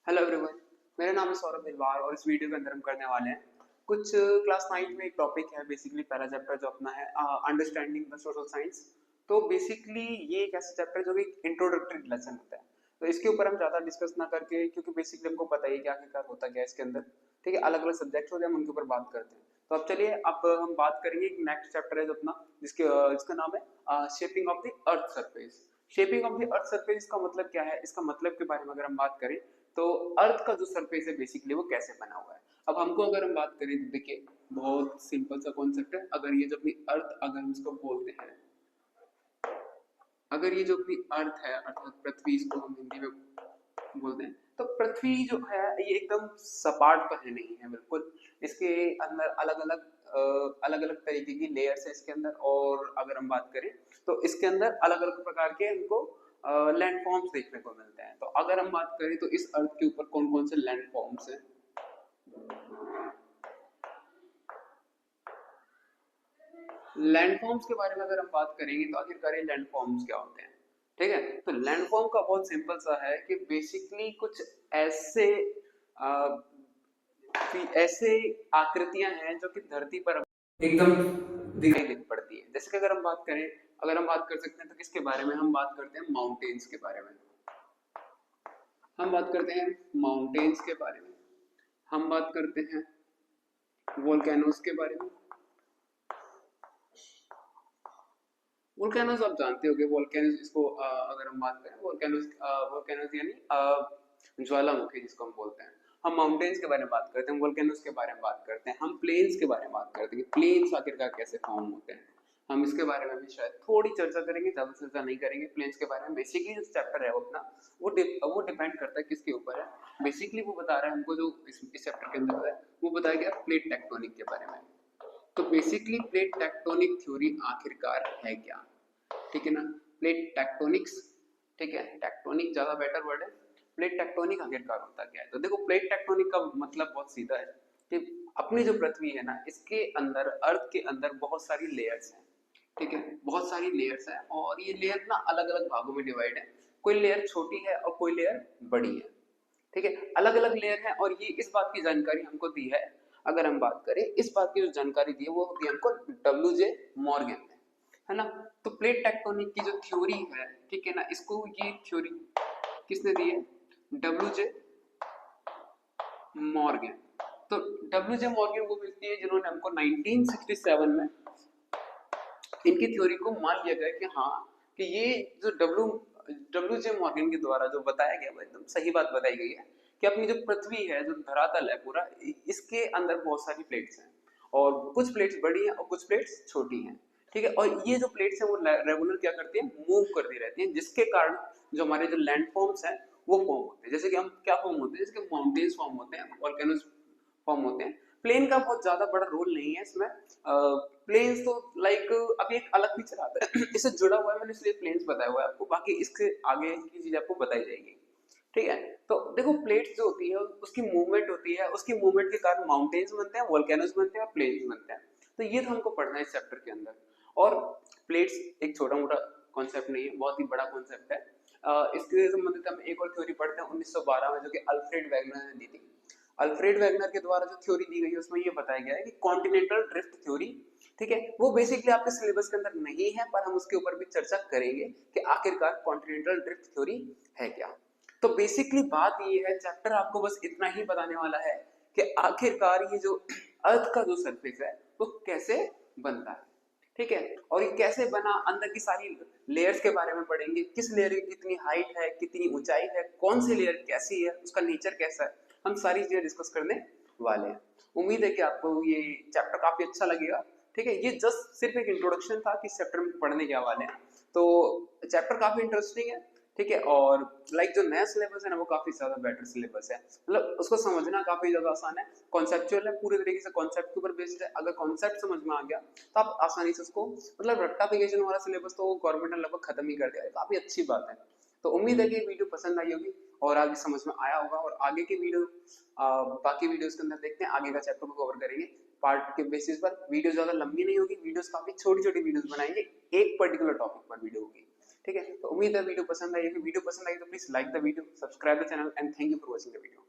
Hello everyone. मेरा नाम है सौरभ बिलवार और इस वीडियो के अंदर हम करने वाले हैं कुछ क्लास 9 में एक टॉपिक है, बेसिकली पहला चैप्टर जो अपना है अंडरस्टैंडिंग द सोशल साइंस। तो बेसिकली ये एक ऐसा चैप्टर जो कि इंट्रोडक्टरी लेसन होता है, तो इसके ऊपर हम ज़्यादा डिस्कस ना करके, क्योंकि बेसिकली हमको पता ही है कि आखिरकार होता क्या है इसके अंदर। ठीक है, अलग अलग सब्जेक्ट्स होते हैं, हम उनके ऊपर बात करते हैं। तो अब चलिए, अब हम बात करेंगे एक नेक्स्ट चैप्टर है जो अपना, जिसका नाम है shaping of the earth surface. Shaping of the earth surface का मतलब क्या है, इसका मतलब के बारे में अगर हम बात करें तो अर्थ का जो सरफेस है बेसिकली वो कैसे बना हुआ है। अब हमको अगर हम बात करें तो देखिए, बहुत सिंपल सा कॉन्सेप्ट है। अगर ये जो अपनी अर्थ, अगर हम इसको बोलते हैं, अगर ये जो अपनी अर्थ है अर्थात पृथ्वी, इसको हम हिंदी में बोलते हैं, तो पृथ्वी जो है ये एकदम सपाट तो है नहीं है बिल्कुल। इसके अंदर अलग अलग अलग अलग तरीके की लेयर्स है इसके अंदर। और अगर हम बात करें तो इसके अंदर अलग अलग प्रकार के हमको लैंड फॉर्म्स देखने को मिलते हैं। तो अगर हम बात करें तो इस अर्थ के ऊपर कौन कौन से लैंड फॉर्म्स हैं, लैंडफॉर्म्स के बारे में अगर हम बात करेंगे तो आखिरकार ये लैंडफॉर्म्स क्या होते हैं। ठीक है, तो लैंडफॉर्म का बहुत सिंपल सा है कि बेसिकली कुछ ऐसे आ, ऐसे आकृतियां हैं जो कि धरती पर एकदम दिखाई दे पड़ती है। जैसे कि अगर हम बात करें, अगर हम बात कर सकते हैं तो किसके बारे में हम बात करते हैं, माउंटेन्स के बारे में। हम बात करते हैं माउंटेन्स के बारे में, हम बात करते हैं वोल्केनोस के बारे में। वोल्केनोस आप जानते होंगे, वोल्केनोस इसको अगर हम बात करें वोल्केनोस, वोल्केनोस यानी ज्वालामुखी जिसको हम बोलते हैं। हम माउंटेन्स के बारे में बात करते हैं, वोल्केनोस के बारे में बात करते हैं, हम प्लेन्स के बारे में बात करते हैं कि प्लेन्स आखिरकार कैसे फॉर्म होते हैं। हम इसके बारे में भी शायद थोड़ी चर्चा करेंगे, ज्यादा चर्चा नहीं करेंगे प्लेन्स के बारे में। बेसिकली जो चैप्टर है वो अपना, वो डिपेंड करता है किसके ऊपर है। बेसिकली वो बता रहा है हमको, जो इस चैप्टर के अंदर है वो बताया गया प्लेट टेक्टोनिक के बारे में। तो बेसिकली प्लेट टेक्टोनिक थ्योरी आखिरकार है क्या, ठीक है ना। प्लेट टेक्टोनिक्स, ठीक है, टेक्टोनिक ज्यादा बेटर वर्ड है। प्लेट टेक्टोनिक आखिरकार होता क्या है, तो देखो प्लेट टेक्टोनिक का मतलब बहुत सीधा है कि अपनी जो पृथ्वी है ना, इसके अंदर, अर्थ के अंदर बहुत सारी लेयर्स हैं। ठीक है, बहुत सारी लेयर्स हैं और ये लेयर ना अलग अलग भागों में डिवाइड है। कोई लेयर छोटी है और कोई लेयर बड़ी है। ठीक है, अलग अलग लेयर है और ये इस बात की जानकारी हमको दी है। अगर हम बात करें इस बात की जो जानकारी दी है वो होती है हमको डब्ल्यू जे मॉर्गन ने, है ना। तो प्लेट टेक्टोनिक की जो थ्योरी है, ठीक है ना, इसको ये थ्योरी किसने दी है, डब्ल्यू जे मॉर्गन। तो डब्ल्यू जे मॉर्गन वो व्यक्ति है जिन्होंने हमको 1967 में इनकी थ्योरी को मान लिया गया कि हाँ, कि ये जो डब्ल्यू जे मॉर्गन के द्वारा जो बताया गया वो एकदम सही बात बताई गई है कि अपनी जो पृथ्वी है, जो धरातल है पूरा, इसके अंदर बहुत सारी प्लेट्स हैं और कुछ प्लेट्स बड़ी हैं और कुछ प्लेट्स छोटी हैं। ठीक है, और ये जो प्लेट्स हैं वो रेगुलर क्या करती हैं, मूव करती रहती हैं, जिसके कारण जो हमारे जो लैंड फॉर्म्स हैं वो फॉर्म होते हैं। जैसे कि हम क्या फॉर्म होते हैं, जैसे कि माउंटेन्स फॉर्म होते हैं, वॉल्केनोज फॉर्म होते हैं। प्लेन का बहुत ज्यादा बड़ा रोल नहीं है इसमें। प्लेन्स तो लाइक अभी एक अलग फीचर आता है इससे जुड़ा हुआ है, मैंने इसलिए प्लेन्स बताया हुआ है आपको, बाकी इसके आगे की चीज आपको बताई जाएगी। ठीक है, तो देखो प्लेट्स जो होती है उसकी मूवमेंट होती है, उसकी मूवमेंट के कारण माउंटेन्स बनते हैं, वोल्केनोज बनते हैं और प्लेन्स बनते हैं। तो ये तो हमको पढ़ना है इस चैप्टर के अंदर। और प्लेट्स एक छोटा मोटा कॉन्सेप्ट नहीं है, बहुत ही बड़ा कॉन्सेप्ट है। इसके संबंधित हम एक और थ्योरी पढ़ते हैं 1912 में, जो कि अल्फ्रेड वैगनर ने दी थी। अल्फ्रेड वैगनर के द्वारा जो थ्योरी दी गई है उसमें ये बताया गया है कि कॉन्टिनेंटल ड्रिफ्ट थ्योरी। ठीक है, वो बेसिकली आपके सिलेबस के अंदर नहीं है पर हम उसके ऊपर भी चर्चा करेंगे कि आखिरकार कॉन्टिनेंटल ड्रिफ्ट थ्योरी है क्या। तो बेसिकली बात ये है, चैप्टर आपको बस इतना ही बताने वाला है कि आखिरकार ये जो अर्थ का जो सरफेस है वो कैसे बनता है। ठीक है, और ये कैसे बना, अंदर की सारी लेयर्स के बारे में पढ़ेंगे, किस लेयर की कितनी हाइट है, कितनी ऊंचाई है, कौन सी लेयर कैसी है, उसका नेचर कैसा है, हम सारी चीजें डिस्कस करने वाले हैं। उम्मीद है कि आपको ये चैप्टर काफी अच्छा लगेगा। ठीक है, ये जस्ट सिर्फ एक इंट्रोडक्शन था कि इस चैप्टर में पढ़ने के वाले हैं। तो चैप्टर काफी इंटरेस्टिंग है। ठीक है, और लाइक जो नया सिलेबस है ना वो काफी ज्यादा बेटर सिलेबस है, मतलब उसको समझना काफी ज्यादा आसान है, कॉन्सेप्चुअल है, पूरे तरीके से कॉन्सेप्ट के ऊपर बेस्ड है। अगर कॉन्सेप्ट समझ में आ गया तो आप आसानी से उसको, मतलब रट्टाफिकेशन वाला सिलेबस तो गवर्नमेंट ने लगभग खत्म ही कर दिया है, काफी अच्छी बात है। तो उम्मीद है कि वीडियो पसंद आई होगी और आगे समझ में आया होगा। और आगे की वीडियो, बाकी वीडियोस के अंदर देखते हैं, आगे का चैप्टर को कवर करेंगे पार्ट के बेसिस पर। वीडियो ज्यादा लंबी नहीं होगी, वीडियोस काफी छोटी छोटी वीडियोस बनाएंगे, एक पर्टिकुलर टॉपिक पर वीडियो होगी। ठीक है, तो उम्मीद है वीडियो पसंद आई। वीडियो पसंद आई तो please like the video, subscribe the channel and thank you for watching the video.